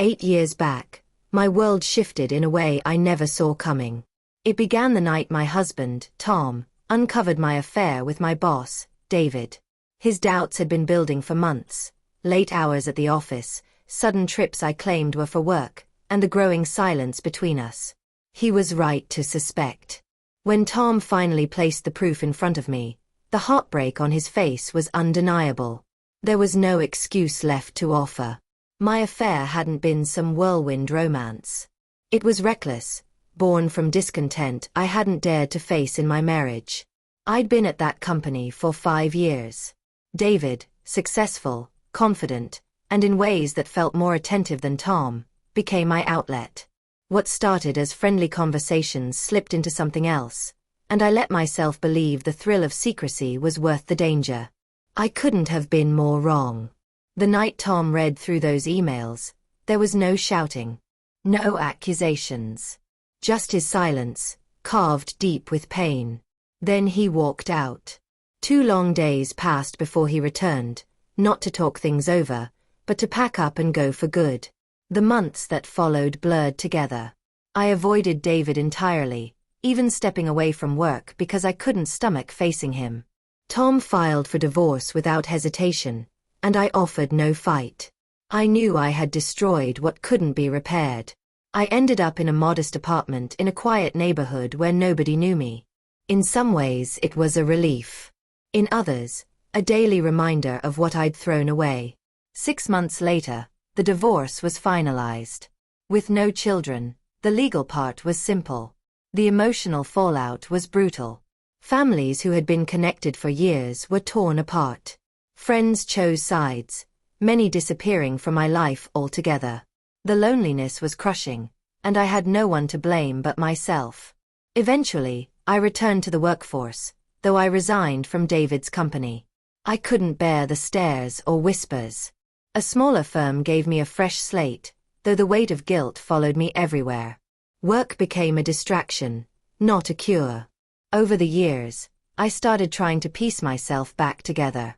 8 years back, my world shifted in a way I never saw coming. It began the night my husband, Tom, uncovered my affair with my boss, David. His doubts had been building for months. Late hours at the office, sudden trips I claimed were for work, and the growing silence between us. He was right to suspect. When Tom finally placed the proof in front of me, the heartbreak on his face was undeniable. There was no excuse left to offer. My affair hadn't been some whirlwind romance. It was reckless, born from discontent I hadn't dared to face in my marriage. I'd been at that company for 5 years. David, successful, confident, and in ways that felt more attentive than Tom, became my outlet. What started as friendly conversations slipped into something else, and I let myself believe the thrill of secrecy was worth the danger. I couldn't have been more wrong. The night Tom read through those emails, there was no shouting, no accusations. Just his silence, carved deep with pain. Then he walked out. 2 long days passed before he returned, not to talk things over, but to pack up and go for good. The months that followed blurred together. I avoided David entirely, even stepping away from work because I couldn't stomach facing him. Tom filed for divorce without hesitation, and I offered no fight. I knew I had destroyed what couldn't be repaired. I ended up in a modest apartment in a quiet neighborhood where nobody knew me. In some ways it was a relief. In others, a daily reminder of what I'd thrown away. 6 months later, the divorce was finalized. With no children, the legal part was simple. The emotional fallout was brutal. Families who had been connected for years were torn apart. Friends chose sides, many disappearing from my life altogether. The loneliness was crushing, and I had no one to blame but myself. Eventually, I returned to the workforce, though I resigned from David's company. I couldn't bear the stares or whispers. A smaller firm gave me a fresh slate, though the weight of guilt followed me everywhere. Work became a distraction, not a cure. Over the years, I started trying to piece myself back together.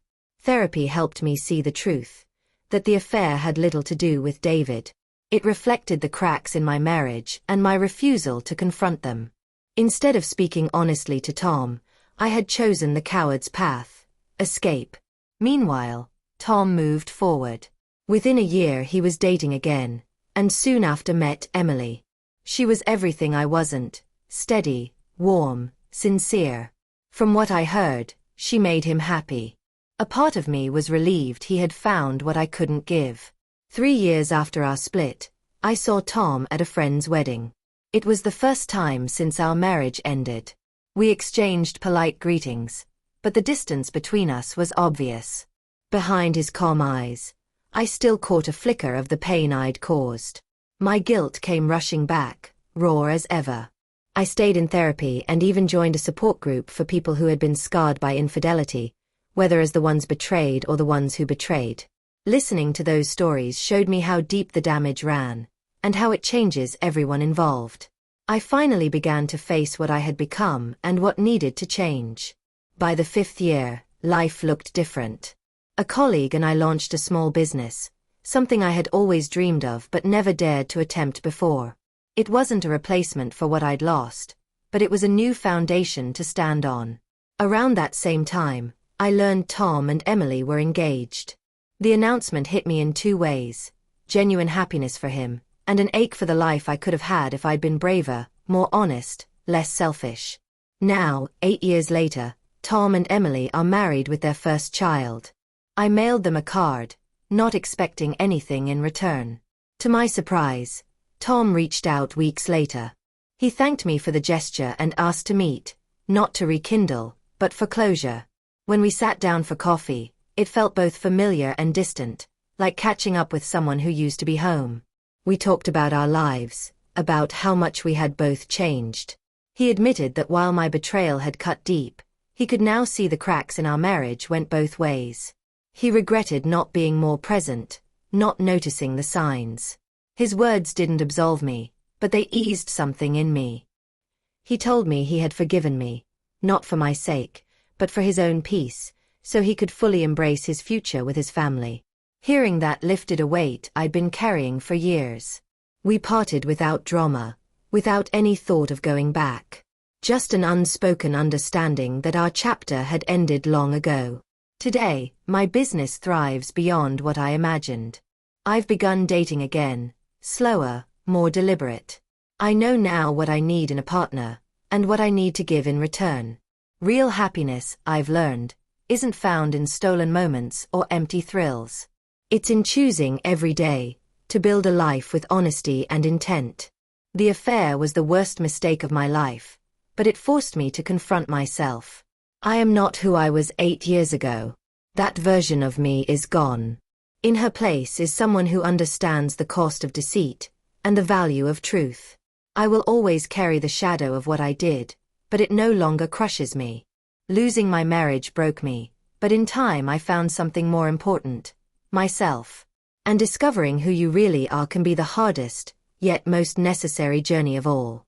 Therapy helped me see the truth, that the affair had little to do with David. It reflected the cracks in my marriage and my refusal to confront them. Instead of speaking honestly to Tom, I had chosen the coward's path, escape. Meanwhile, Tom moved forward. Within a year he was dating again, and soon after met Emily. She was everything I wasn't, steady, warm, sincere. From what I heard, she made him happy. A part of me was relieved he had found what I couldn't give. 3 years after our split, I saw Tom at a friend's wedding. It was the first time since our marriage ended. We exchanged polite greetings, but the distance between us was obvious. Behind his calm eyes, I still caught a flicker of the pain I'd caused. My guilt came rushing back, raw as ever. I stayed in therapy and even joined a support group for people who had been scarred by infidelity, whether as the ones betrayed or the ones who betrayed. Listening to those stories showed me how deep the damage ran, and how it changes everyone involved. I finally began to face what I had become and what needed to change. By the 5th year, life looked different. A colleague and I launched a small business, something I had always dreamed of but never dared to attempt before. It wasn't a replacement for what I'd lost, but it was a new foundation to stand on. Around that same time, I learned Tom and Emily were engaged. The announcement hit me in 2 ways: genuine happiness for him, and an ache for the life I could have had if I'd been braver, more honest, less selfish. Now, 8 years later, Tom and Emily are married with their first child. I mailed them a card, not expecting anything in return. To my surprise, Tom reached out weeks later. He thanked me for the gesture and asked to meet, not to rekindle, but for closure. When we sat down for coffee, it felt both familiar and distant, like catching up with someone who used to be home. We talked about our lives, about how much we had both changed. He admitted that while my betrayal had cut deep, he could now see the cracks in our marriage went both ways. He regretted not being more present, not noticing the signs. His words didn't absolve me, but they eased something in me. He told me he had forgiven me, not for my sake, but for his own peace, so he could fully embrace his future with his family. Hearing that lifted a weight I'd been carrying for years. We parted without drama, without any thought of going back. Just an unspoken understanding that our chapter had ended long ago. Today, my business thrives beyond what I imagined. I've begun dating again, slower, more deliberate. I know now what I need in a partner, and what I need to give in return. Real happiness, I've learned, isn't found in stolen moments or empty thrills. It's in choosing every day to build a life with honesty and intent. The affair was the worst mistake of my life, but it forced me to confront myself. I am not who I was 8 years ago. That version of me is gone. In her place is someone who understands the cost of deceit and the value of truth. I will always carry the shadow of what I did, but it no longer crushes me. Losing my marriage broke me, but in time I found something more important, myself. And discovering who you really are can be the hardest, yet most necessary journey of all.